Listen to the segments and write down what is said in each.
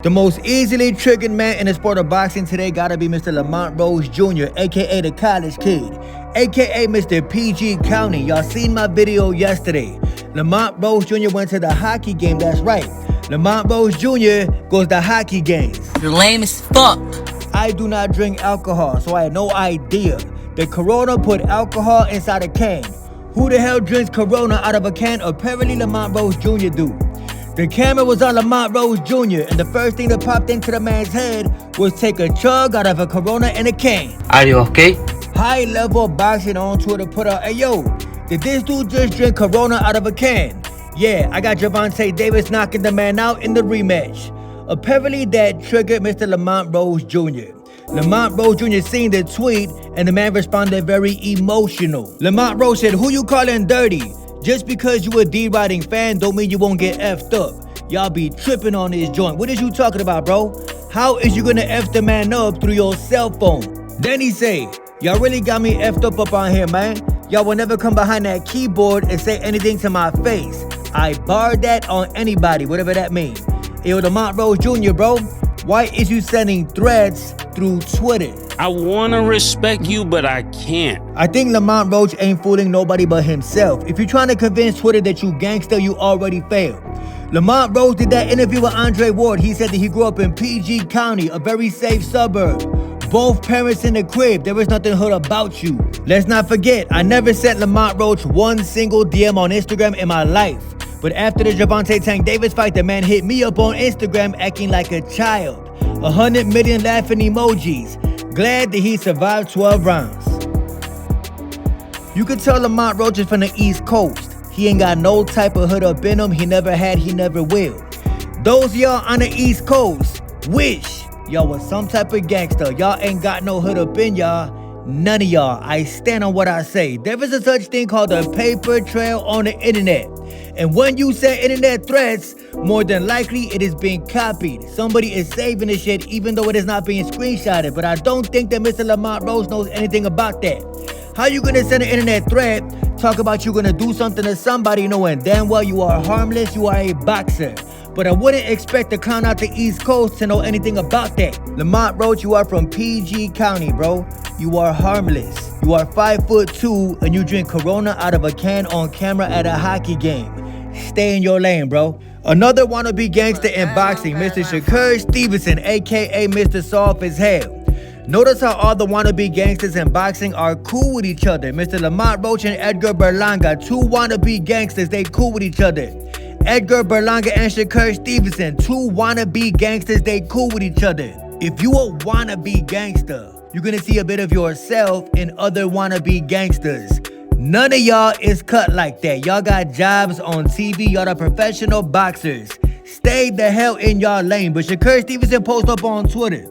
The most easily triggered man in the sport of boxing today gotta be Mr. Lamont Rose Jr, aka the college kid, aka Mr. PG County. Y'all seen my video yesterday. Lamont Rose Jr went to the hockey game, that's right. Lamont Rose Jr goes to hockey games. You're lame as fuck. I do not drink alcohol, so I had no idea that Corona put alcohol inside a can. Who the hell drinks Corona out of a can? Apparently Lamont Rose Jr do. The camera was on Lamont Rose Jr, and the first thing that popped into the man's head was take a chug out of a Corona in a can. Are you okay? High level boxing on Twitter put out, hey yo, did this dude just drink Corona out of a can? Yeah, I got Gervonta Davis knocking the man out in the rematch. Apparently that triggered Mr. Lamont Rose Jr. Lamont Rose Jr seen the tweet and the man responded very emotional. Lamont Rose said, who you calling dirty? Just because you a D-Riding fan don't mean you won't get effed up. Y'all be tripping on this joint. What is you talking about, bro? How is you gonna F the man up through your cell phone? Then he say, y'all really got me effed up on here, man. Y'all will never come behind that keyboard and say anything to my face. I barred that on anybody, whatever that means. Yo, Lamont Rose Jr, bro, why is you sending threats through Twitter? I wanna respect you, but I can't. I think Lamont Roach ain't fooling nobody but himself. If you're trying to convince Twitter that you gangster, you already failed. Lamont Roach did that interview with Andre Ward. He said that he grew up in PG County, a very safe suburb. Both parents in the crib, there is nothing hood about you. Let's not forget, I never sent Lamont Roach one single DM on Instagram in my life. But after the Gervonta Tank Davis fight, the man hit me up on Instagram acting like a child. 100 million laughing emojis. Glad that he survived 12 rounds. You could tell Lamont Roach is from the East Coast. He ain't got no type of hood up in him. He never had, he never will. Those y'all on the East Coast wish y'all was some type of gangster. Y'all ain't got no hood up in y'all. None of y'all. I stand on what I say. There is a such thing called a paper trail on the internet. And when you say internet threats, more than likely it is being copied. Somebody is saving this shit even though it is not being screenshotted. But I don't think that Mr. Lamont Rose knows anything about that. How you gonna send an internet threat, talk about you gonna do something to somebody knowing damn well you are harmless, you are a boxer. But I wouldn't expect a clown out the East Coast to know anything about that. Lamont Roach, you are from PG County, bro. You are harmless. You are 5'2" and you drink Corona out of a can on camera at a hockey game. Stay in your lane, bro. Another wannabe gangster in boxing, Mr. Shakur Stevenson, aka Mr. Soft as Hell. Notice how all the wannabe gangsters in boxing are cool with each other. Mr. Lamont Roach and Edgar Berlanga, two wannabe gangsters, they cool with each other. Edgar Berlanga and Shakur Stevenson, two wannabe gangsters, they cool with each other. If you a wannabe gangster, you're gonna see a bit of yourself in other wannabe gangsters. None of y'all is cut like that. Y'all got jobs on TV. Y'all are professional boxers. Stay the hell in y'all lane. But Shakur Stevenson posted up on Twitter.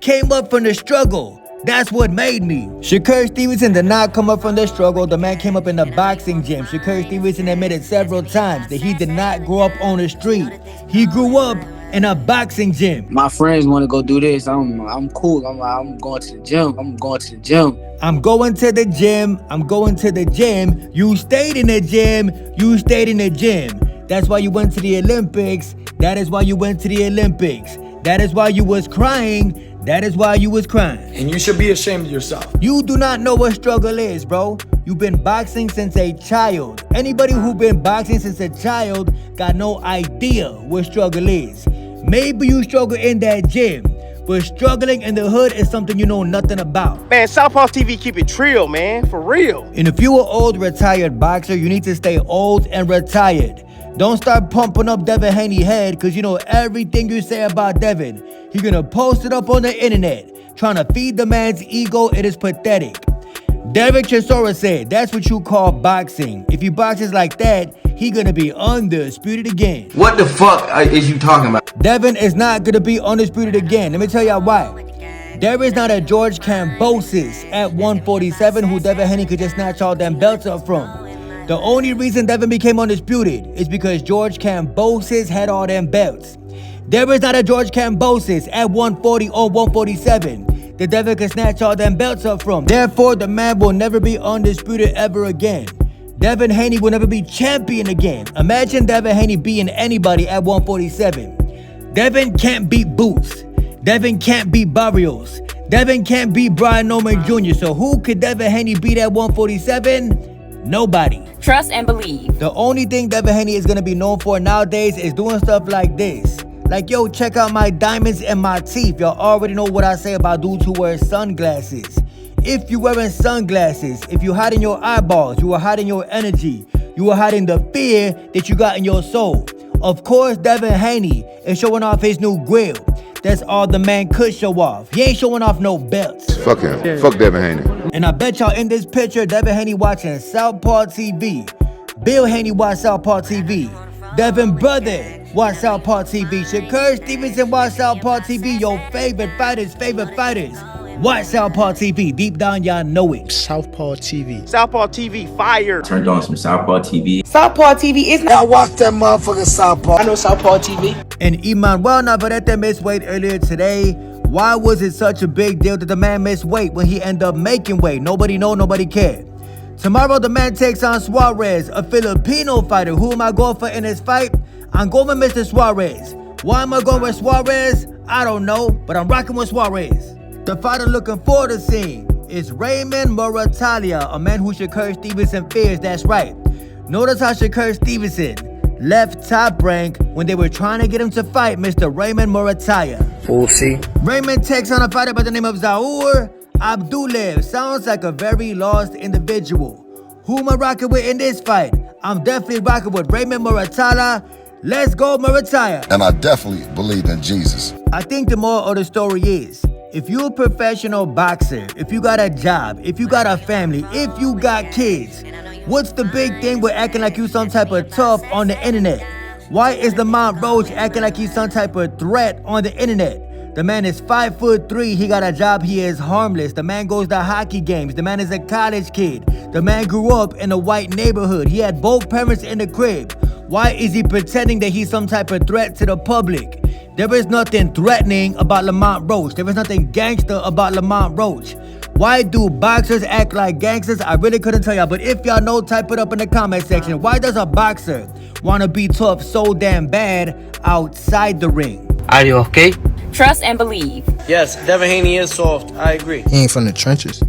Came up from the struggle. That's what made me. Shakur Stevenson did not come up from the struggle. The man came up in the boxing gym. Shakur Stevenson admitted several times that he did not grow up on the street. He grew up in a boxing gym. My friends want to go do this. I'm cool. I'm going to the gym. I'm going to the gym. I'm going to the gym. I'm going to the gym. You stayed in the gym. You stayed in the gym. That's why you went to the Olympics. That is why you went to the Olympics. That is why you was crying. That is why you was crying. And you should be ashamed of yourself. You do not know what struggle is, bro. You've been boxing since a child. Anybody who been boxing since a child got no idea what struggle is. Maybe you struggle in that gym, but struggling in the hood is something you know nothing about. Man, Southpaw TV keep it trill, man, for real. And if you an old retired boxer, you need to stay old and retired. Don't start pumping up Devin Haney head, because you know everything you say about Devin. He gonna post it up on the internet, trying to feed the man's ego. It is pathetic. Derek Chisora said, that's what you call boxing. If he boxes like that, he gonna be undisputed again. What the fuck is you talking about? Devin is not gonna be undisputed again. Let me tell y'all why. There is not a George Kambosos at 147 who Devin Haney could just snatch all them belts up from. The only reason Devin became undisputed is because George Kambosos had all them belts. There is not a George Kambosos at 140 or 147 that Devin can snatch all them belts up from. Therefore, the man will never be undisputed ever again. Devin Haney will never be champion again. Imagine Devin Haney beating anybody at 147. Devin can't beat Boots. Devin can't beat Barrios. Devin can't beat Brian Norman Jr. So who could Devin Haney beat at 147? Nobody. Trust and believe. The only thing Devin Haney is gonna be known for nowadays is doing stuff like this. Like, yo, check out my diamonds and my teeth. Y'all already know what I say about dudes who wear sunglasses. If you're wearing sunglasses, if you're hiding your eyeballs, you are hiding your energy. You are hiding the fear that you got in your soul. Of course, Devin Haney is showing off his new grill. That's all the man could show off. He ain't showing off no belts. Fuck him. Fuck Devin Haney. And I bet y'all in this picture, Devin Haney watching Southpaw TV. Bill Haney watch Southpaw TV. Devin Brother watch Southpaw TV. Shakur Stevenson watch Southpaw TV. Your favorite fighters. Watch Southpaw TV. Deep down, y'all know it. Southpaw TV. Southpaw TV fire. Turned on some Southpaw TV. Southpaw TV is not. I watch that motherfucking Southpaw. I know Southpaw TV. And Emmanuel Navarrete missed weight earlier today. Why was it such a big deal that the man missed weight when he ended up making weight? Nobody know, nobody cared. Tomorrow, the man takes on Suarez, a Filipino fighter. Who am I going for in this fight? I'm going with Mr. Suarez. Why am I going with Suarez? I don't know, but I'm rocking with Suarez. The fighter looking for the scene is Raymond Moratalia, a man who Shakur Stevenson fears. That's right. Notice how Shakur Stevenson left Top Rank when they were trying to get him to fight Mr. Raymond Moratalia. We'll see. Raymond takes on a fighter by the name of Zaur Abdullayev. Sounds like a very lost individual. Who am I rocking with in this fight? I'm definitely rocking with Raymond Moratalia. Let's go, Moratalia. And I definitely believe in Jesus. I think the moral of the story is, if you're a professional boxer, if you got a job, if you got a family, if you got kids, what's the big thing with acting like you some type of tough on the internet? Why is Lamont Roach acting like he's some type of threat on the internet? The man is 5'3", he got a job, he is harmless. The man goes to hockey games, the man is a college kid. The man grew up in a white neighborhood, he had both parents in the crib. Why is he pretending that he's some type of threat to the public? There is nothing threatening about Lamont Roach. There is nothing gangster about Lamont Roach. Why do boxers act like gangsters? I really couldn't tell y'all, but if y'all know, type it up in the comment section. Why does a boxer want to be tough so damn bad outside the ring? Are you okay? Trust and believe. Yes, Devin Haney is soft. I agree. He ain't from the trenches.